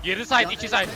Geri side, içi side.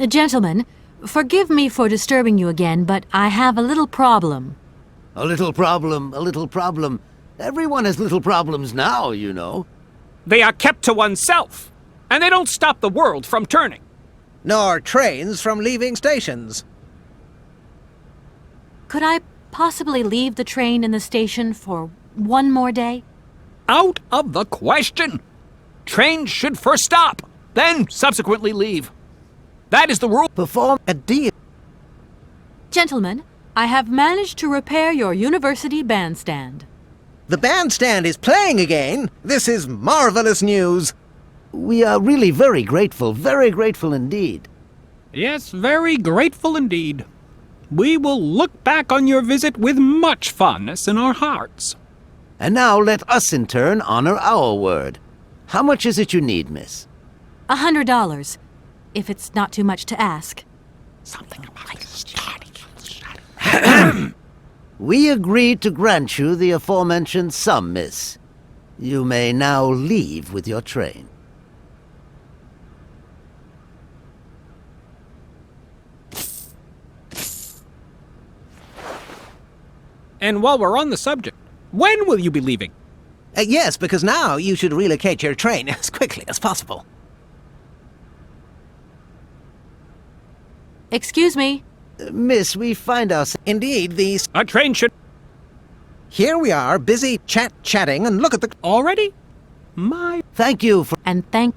Gentlemen, forgive me for disturbing you again, but I have a little problem. A little problem, a little problem. Everyone has little problems now, you know. They are kept to oneself, and they don't stop the world from turning. Nor trains from leaving stations. Could I possibly leave the train in the station for one more day? Out of the question. Trains should first stop, then subsequently leave. That is the rule. Perform a deal. Gentlemen, I have managed to repair your university bandstand. The bandstand is playing again. This is marvelous news. We are really very grateful indeed. Yes, very grateful indeed. We will look back on your visit with much fondness in our hearts. And now let us in turn honor our word. How much is it you need, miss? $100, if it's not too much to ask. Something about starting. We agree to grant you the aforementioned sum, miss. You may now leave with your train. And while we're on the subject, when will you be leaving? Yes, because now you should relocate your train as quickly as possible. Excuse me. Miss, we find ourselves... Indeed, these... A train should... Here we are, busy chatting, and look at the... Already? My... Thank you for... And thank...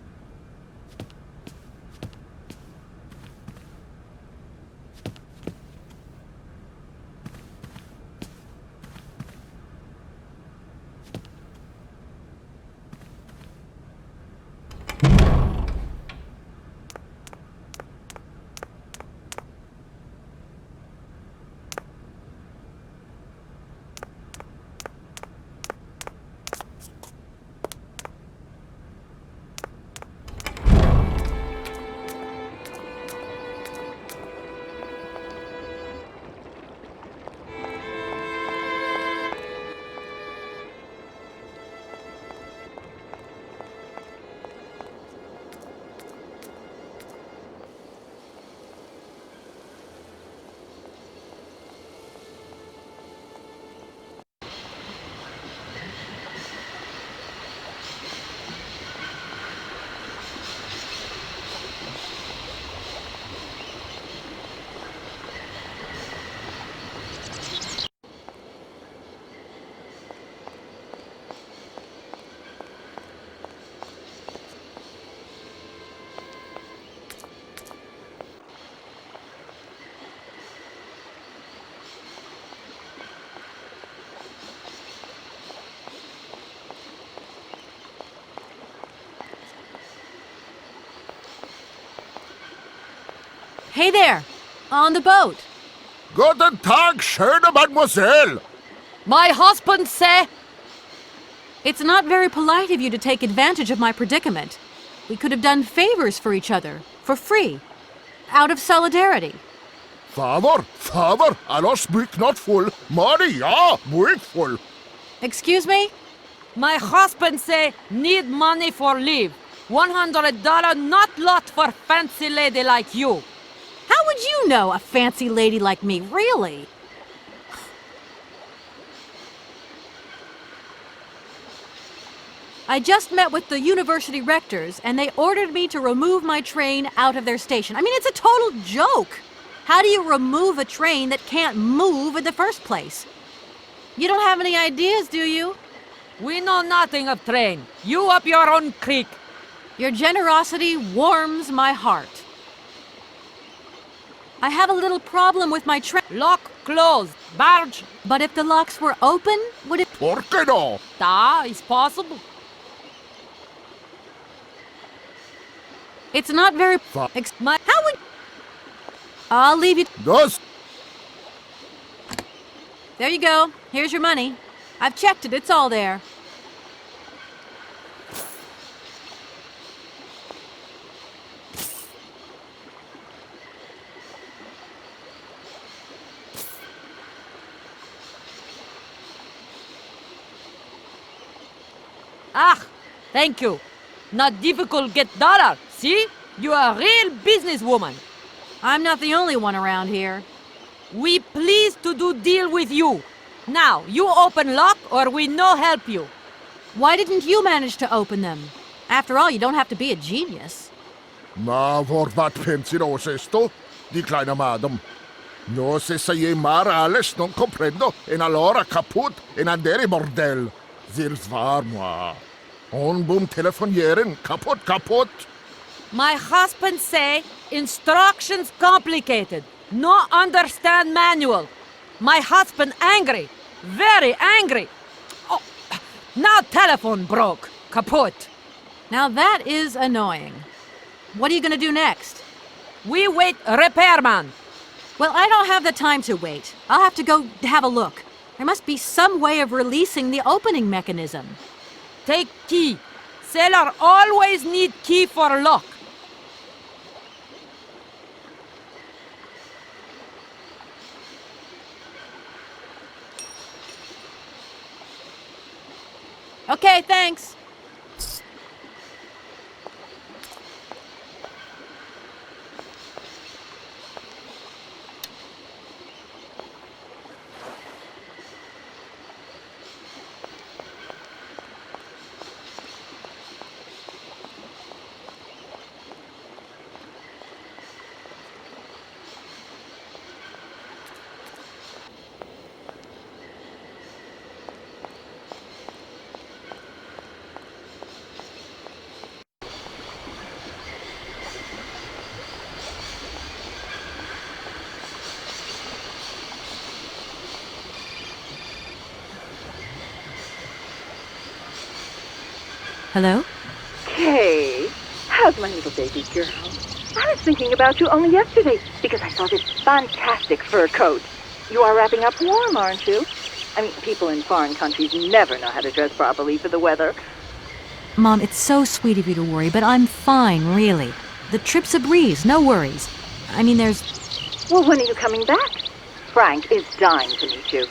Hey there! On the boat! Guten Tag, schöne Mademoiselle! My husband say... It's not very polite of you to take advantage of my predicament. We could have done favors for each other, for free, out of solidarity. Father, Allah speak not full. Money, ja, break full. Excuse me? My husband say need money for leave. $100 not lot for fancy lady like you. How would you know a fancy lady like me, really? I just met with the university rectors, and they ordered me to remove my train out of their station. I mean, it's a total joke. How do you remove a train that can't move in the first place? You don't have any ideas, do you? We know nothing of train. You up your own creek. Your generosity warms my heart. I have a little problem with my train. Lock closed. Barge. But if the locks were open, would it... ¿Por qué no? It's possible. It's not very... How would... I'll leave you... Dos. There you go. Here's your money. I've checked it. It's all there. Thank you. Not difficult get dollar. See? You are a real businesswoman. I'm not the only one around here. We pleased to do deal with you. Now, you open lock or we no help you. Why didn't you manage to open them? After all, you don't have to be a genius. Ma vad pensinos esto? Di kleine madam. No se sei mar alles non comprendo en allora kaput en andere bordel. Zils var moi. On boom telefonieren kaput. My husband say instructions complicated. No understand manual. My husband angry. Very angry. Oh, now telephone broke. Kaput. Now that is annoying. What are you gonna do next? We wait repairman. Well, I don't have the time to wait. I'll have to go have a look. There must be some way of releasing the opening mechanism. Take key. Sailor always need key for lock. Okay, thanks. Hello? Kay, how's my little baby girl? I was thinking about you only yesterday because I saw this fantastic fur coat. You are wrapping up warm, aren't you? I mean, people in foreign countries never know how to dress properly for the weather. Mom, it's so sweet of you to worry, but I'm fine, really. The trip's a breeze, no worries. I mean, there's... Well, when are you coming back? Frank is dying to meet you.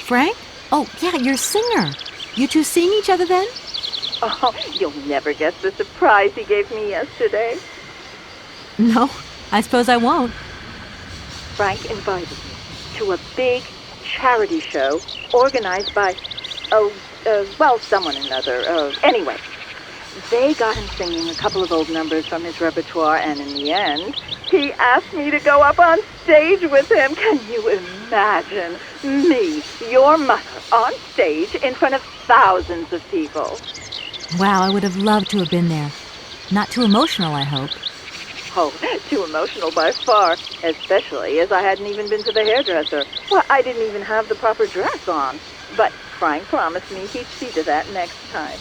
Frank? Oh, yeah, your singer. You two seeing each other then? Oh, you'll never guess the surprise he gave me yesterday. No, I suppose I won't. Frank invited me to a big charity show organized by, someone or another. Anyway, they got him singing a couple of old numbers from his repertoire, and in the end, he asked me to go up on stage with him. Can you imagine me, your mother, on stage in front of thousands of people? Wow, I would have loved to have been there. Not too emotional, I hope. Oh, too emotional by far, especially as I hadn't even been to the hairdresser. Well, I didn't even have the proper dress on. But Frank promised me he'd see to that next time.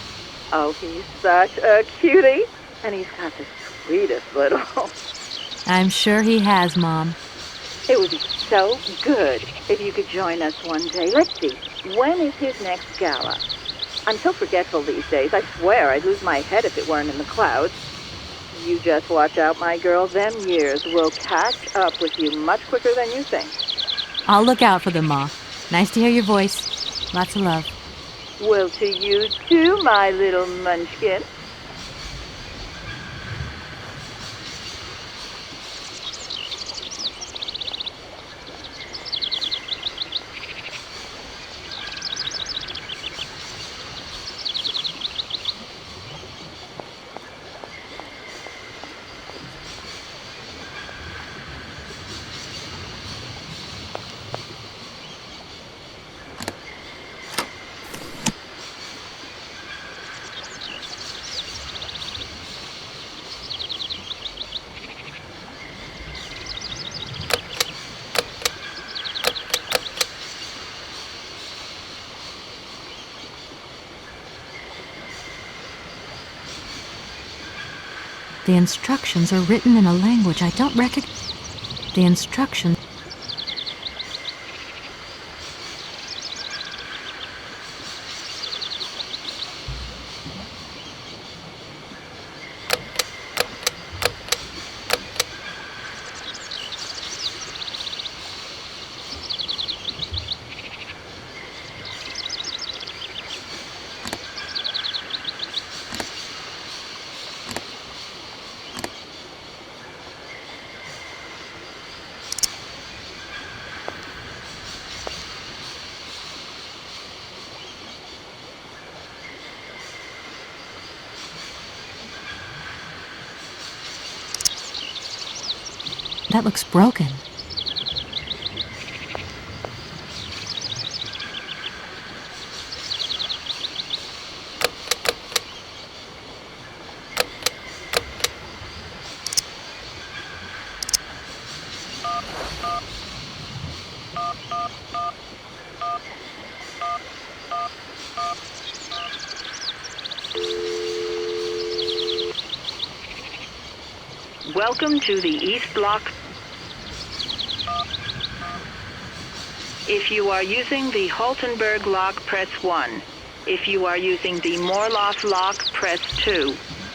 Oh, he's such a cutie, and he's got the sweetest little... I'm sure he has, Mom. It would be so good if you could join us one day. Let's see, when is his next gala? I'm so forgetful these days. I swear I'd lose my head if it weren't in the clouds. You just watch out, my girl. Them years will catch up with you much quicker than you think. I'll look out for them, Ma. Nice to hear your voice. Lots of love. Well, to you too, my little munchkin. The instructions are written in a language I don't recognize. The instructions... That looks broken. Welcome to the East Block. If you are using the Haltenberg lock, press 1. If you are using the Morloff lock, press 2.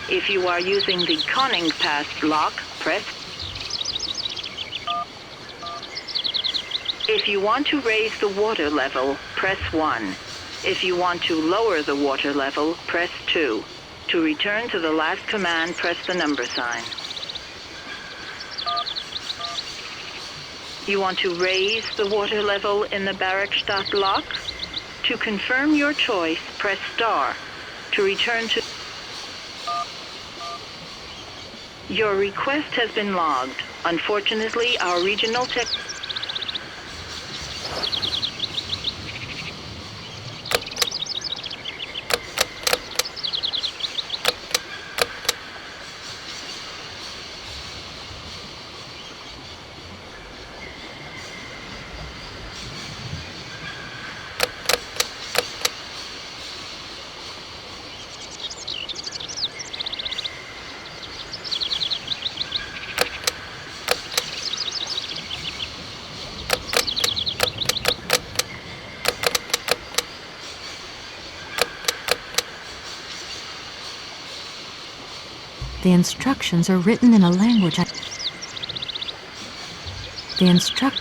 If you are using the Conning Pass lock, press... If you want to raise the water level, press 1. If you want to lower the water level, press 2. To return to the last command, press the number sign. You want to raise the water level in the Barrackstadt lock? To confirm your choice, press star. To return to... Your request has been logged. Unfortunately, our regional tech... The instructions are written in a language I... The instruct...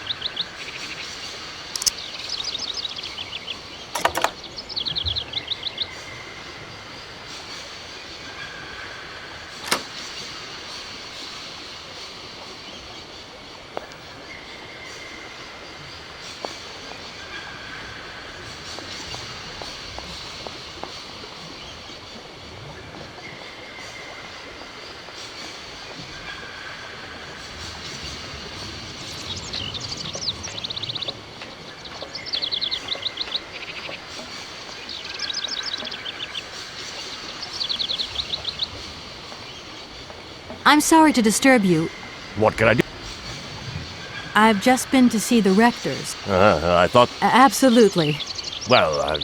I'm sorry to disturb you. What can I do? I've just been to see the rectors. I thought... Absolutely. Well,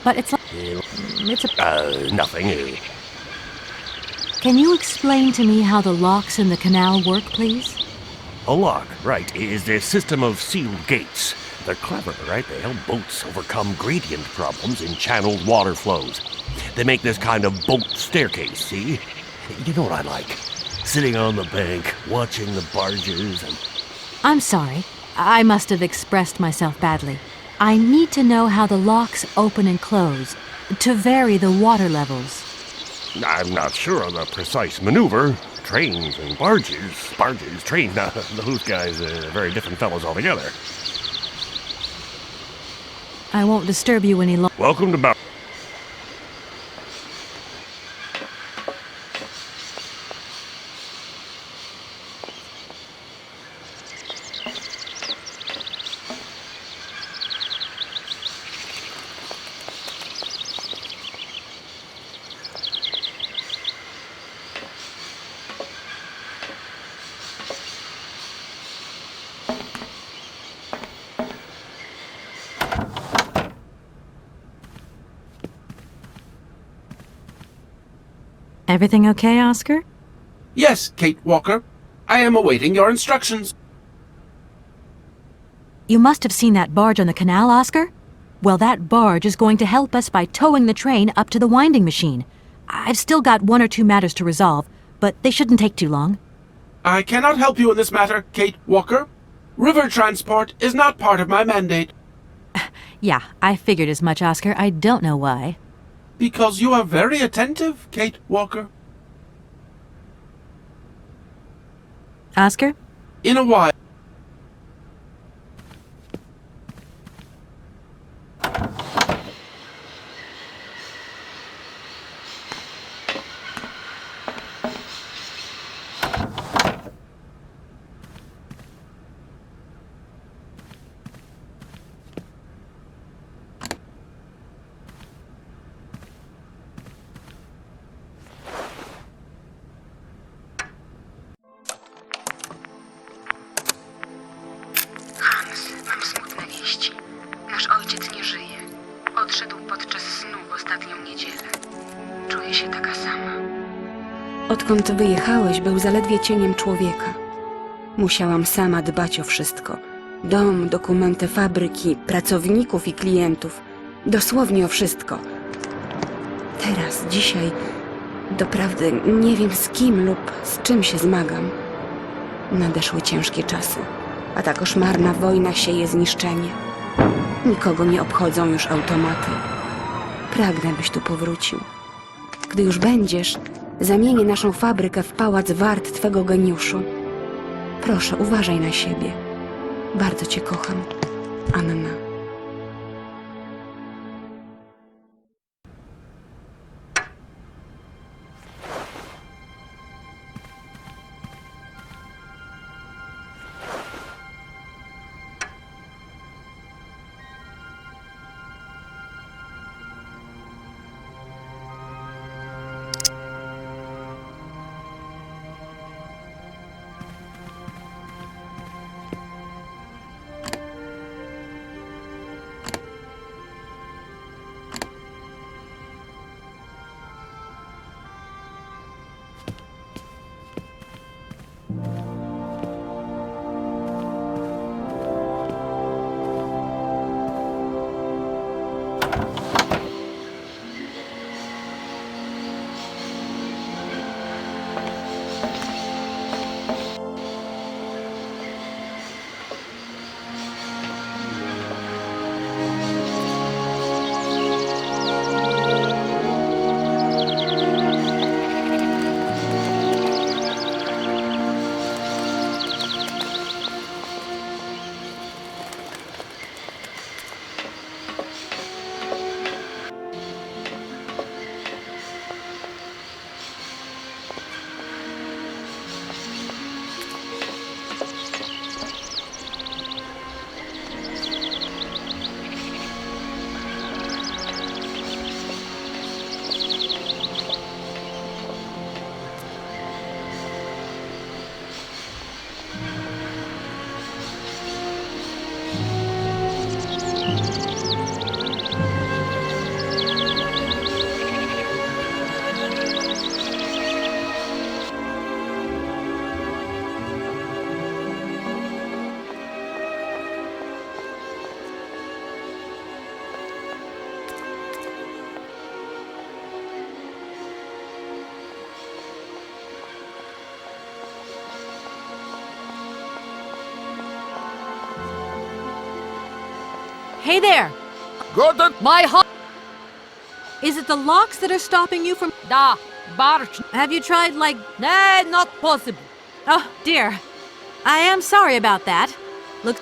But it's like... It's a... nothing. Can you explain to me how the locks in the canal work, please? A lock, right, is a system of sealed gates. They're clever, right? They help boats overcome gradient problems in channeled water flows. They make this kind of boat staircase, see? You know what I like? Sitting on the bank, watching the barges and... I'm sorry. I must have expressed myself badly. I need to know how the locks open and close, to vary the water levels. I'm not sure of the precise maneuver. Trains and barges. Barges, trains, now, those guys are very different fellows altogether. I won't disturb you any longer. Welcome to Everything okay, Oscar? Yes, Kate Walker. I am awaiting your instructions. You must have seen that barge on the canal, Oscar? Well, that barge is going to help us by towing the train up to the winding machine. I've still got 1 or 2 matters to resolve, but they shouldn't take too long. I cannot help you in this matter, Kate Walker. River transport is not part of my mandate. Yeah, I figured as much, Oscar. I don't know why. Because you are very attentive, Kate Walker. Oscar? In a while. Hans, mam smutne wieści. Nasz ojciec nie żyje. Odszedł podczas snu w ostatnią niedzielę. Czuję się taka sama. Odkąd wyjechałeś, był zaledwie cieniem człowieka. Musiałam sama dbać o wszystko. Dom, dokumenty fabryki, pracowników i klientów. Dosłownie o wszystko. Teraz, dzisiaj, doprawdy nie wiem z kim lub z czym się zmagam. Nadeszły ciężkie czasy, a ta koszmarna wojna sieje zniszczenie. Nikogo nie obchodzą już automaty. Pragnę, byś tu powrócił. Gdy już będziesz, zamienię naszą fabrykę w pałac wart twego geniuszu. Proszę, uważaj na siebie. Bardzo cię kocham, Anna. Hey there! Got it? My Is it the locks that are stopping you from... Da, barge. Have you tried, like... Nah, not possible. Oh, dear. I am sorry about that. Look...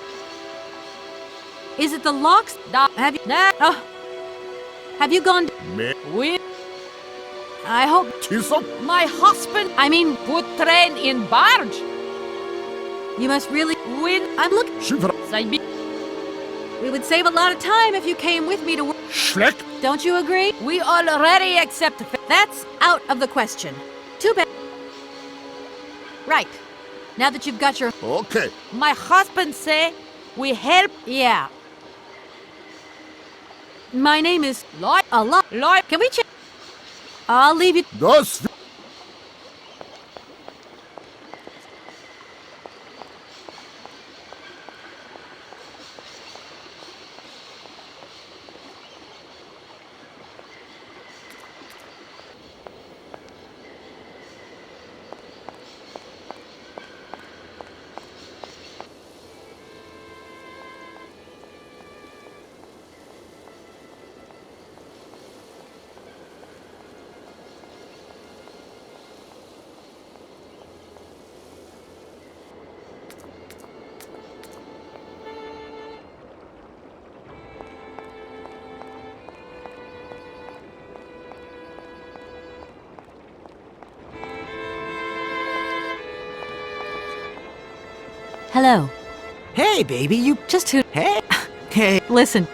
Is it the locks? Da, Have you... nah. Oh. Have you gone... Me. We, I hope... Tiso? my husband, I mean, put train in barge. you must really... Win, I'm looking... Syberia. Syberia. We would save a lot of time if you came with me to work. Schleck. Don't you agree? We already accept. That's out of the question. Too bad. Right. Now that you've got your... Okay. My husband say we help. Yeah. My name is... Lloyd. A lot. Lloyd. Can we check? I'll leave you... Das. Hello. Hey, baby, you... Just who? Hey. Hey. Listen,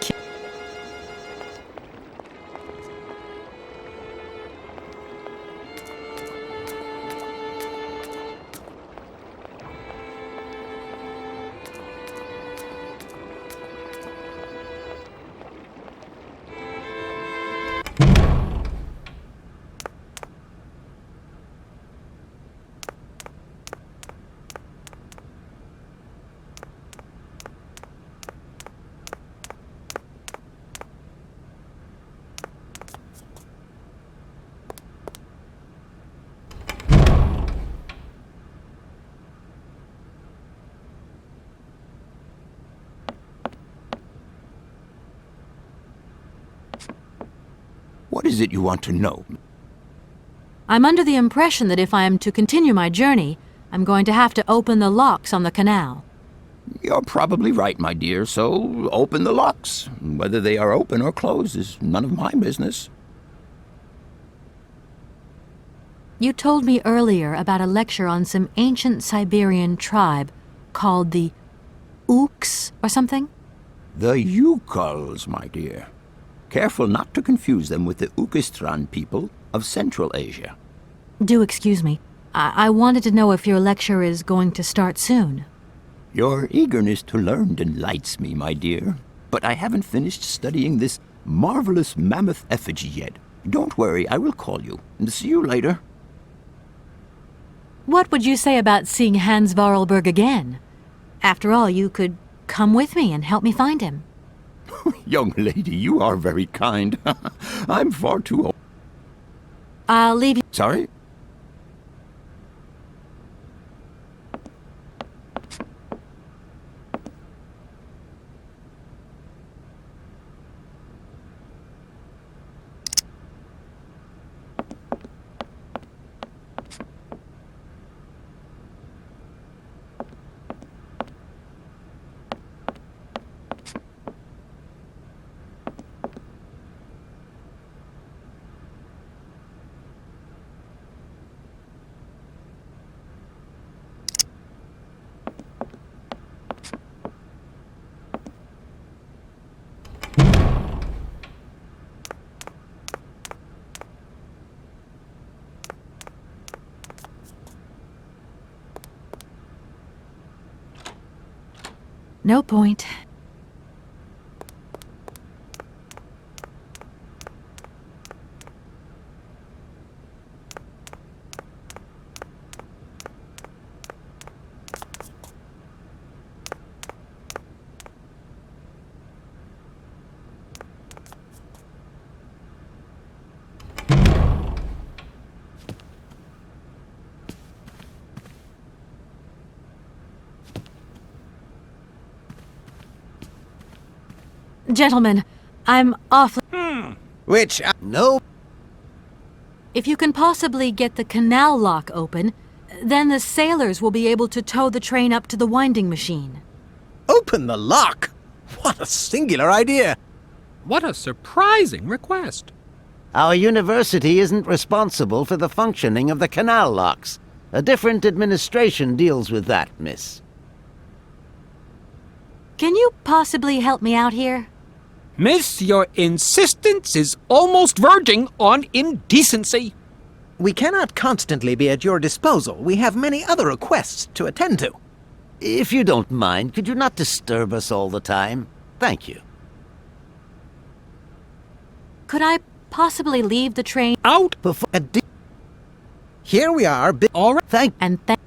What is it you want to know? I'm under the impression that if I am to continue my journey, I'm going to have to open the locks on the canal. You're probably right, my dear, so open the locks. Whether they are open or closed is none of my business. You told me earlier about a lecture on some ancient Siberian tribe called the Ooks or something? The Yukuls, my dear. Careful not to confuse them with the Ukistran people of Central Asia. Do excuse me. I wanted to know if your lecture is going to start soon. Your eagerness to learn delights me, my dear. But I haven't finished studying this marvelous mammoth effigy yet. Don't worry, I will call you. See you later. What would you say about seeing Hans Varlberg again? After all, you could come with me and help me find him. Young lady, you are very kind. I'm far too old. I'll leave you. Sorry? No point. Gentlemen, I'm awfully... Which... No. If you can possibly get the canal lock open, then the sailors will be able to tow the train up to the winding machine. Open the lock? What a singular idea! What a surprising request. Our university isn't responsible for the functioning of the canal locks. A different administration deals with that, miss. Can you possibly help me out here? Miss, your insistence is almost verging on indecency. We cannot constantly be at your disposal. We have many other requests to attend to. If you don't mind, could you not disturb us all the time? Thank you. Could I possibly leave the train Out. Before... Here we are. All right. Thank... and thank...